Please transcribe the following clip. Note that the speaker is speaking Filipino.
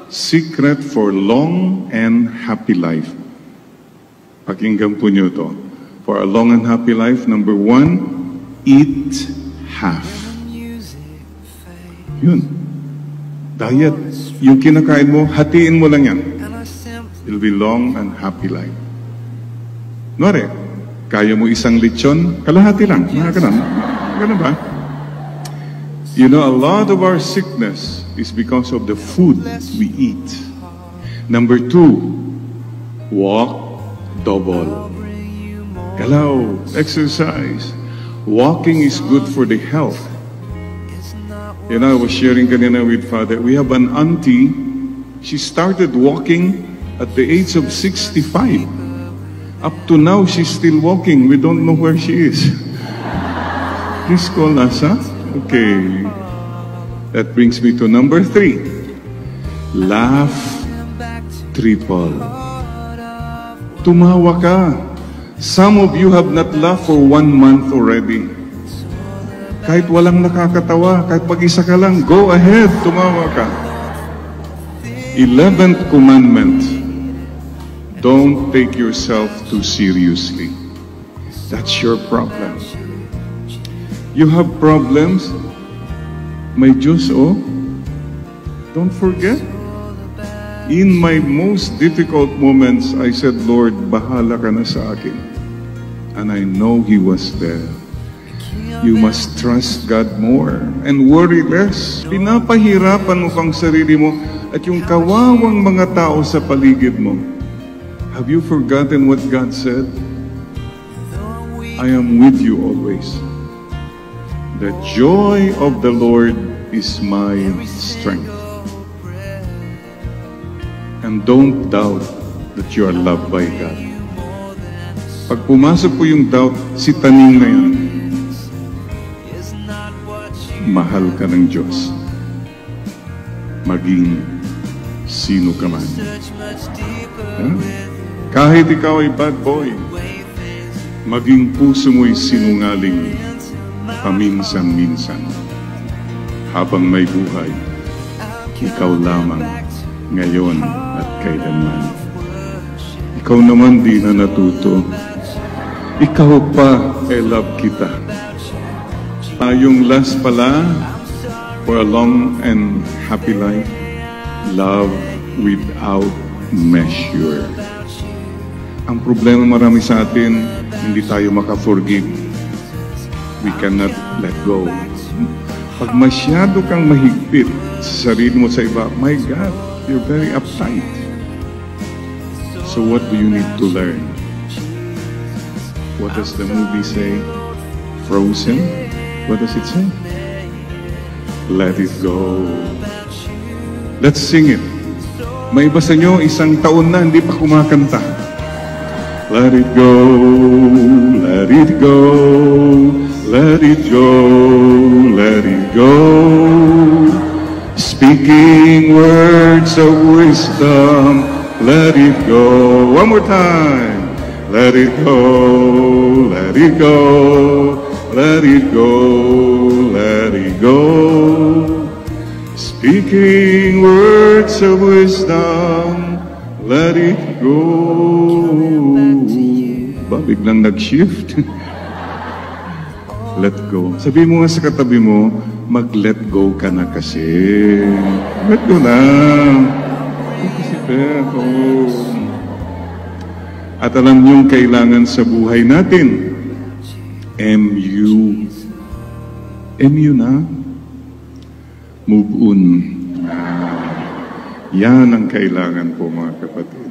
secret for long and happy life. Pakinggan po niyo to. For a long and happy life, number 1, eat half. Yun. Diet. Yung kinakain mo, hatiin mo lang yan. It'll be long and happy life. Nore, kaya mo isang lechon, kalahati lang. Ganun ba? You know, a lot of our sickness is because of the food we eat. Number 2, walk double. Hello, exercise. Walking is good for the health. You know, I was sharing kanina with Father, we have an auntie, she started walking at the age of 65. Up to now, she's still walking. We don't know where she is. Please call us, huh? Okay. That brings me to number 3. Laugh triple. Tumawa ka. Some of you have not laughed for 1 month already. Kahit walang nakakatawa, kahit mag-isa ka lang, go ahead, tumawa ka. 11th commandment. Don't take yourself too seriously. That's your problem. You have problems, may Diyos, oh. Don't forget. In my most difficult moments, I said, Lord, bahala ka na sa akin. And I know He was there. You must trust God more and worry less. Pinapahirapan mo pang sarili mo at yung kawawang mga tao sa paligid mo. Have you forgotten what God said? I am with you always. The joy of the Lord is my strength. And don't doubt that you are loved by God. Pag pumasok po yung doubt, si taning na yan. Mahal ka ng Diyos. Maging sino ka man. Kahit ikaw ay bad boy, maging puso mo'y sinungaling paminsan-minsan. Habang may buhay, ikaw lamang ngayon at kailanman. Ikaw naman di na natuto. Ikaw pa, I love kita. Yung last pala, for a long and happy life, love without measure. Ang problema marami sa atin, hindi tayo maka-forgive. We cannot let go. Pag masyado kang mahigpit sa sarili mo sa iba, my God, you're very uptight. So what do you need to learn? What does the movie say? Frozen? What does it say? Let it go. Let's sing it. May iba sa inyo, 1 taon na hindi pa kumakanta. Let it go, let it go, let it go, let it go. Speaking words of wisdom, let it go. One more time. Let it go, let it go, let it go, let it go. Speaking words of wisdom, let it go. Ba, biglang nag-shift. Let go. Sabi mo nga sa katabi mo, mag-let go ka na kasi. Let go na. Kasi pero. At alam niyong kailangan sa buhay natin, MU. MU na. Move on. Yan ang kailangan po mga kapatid.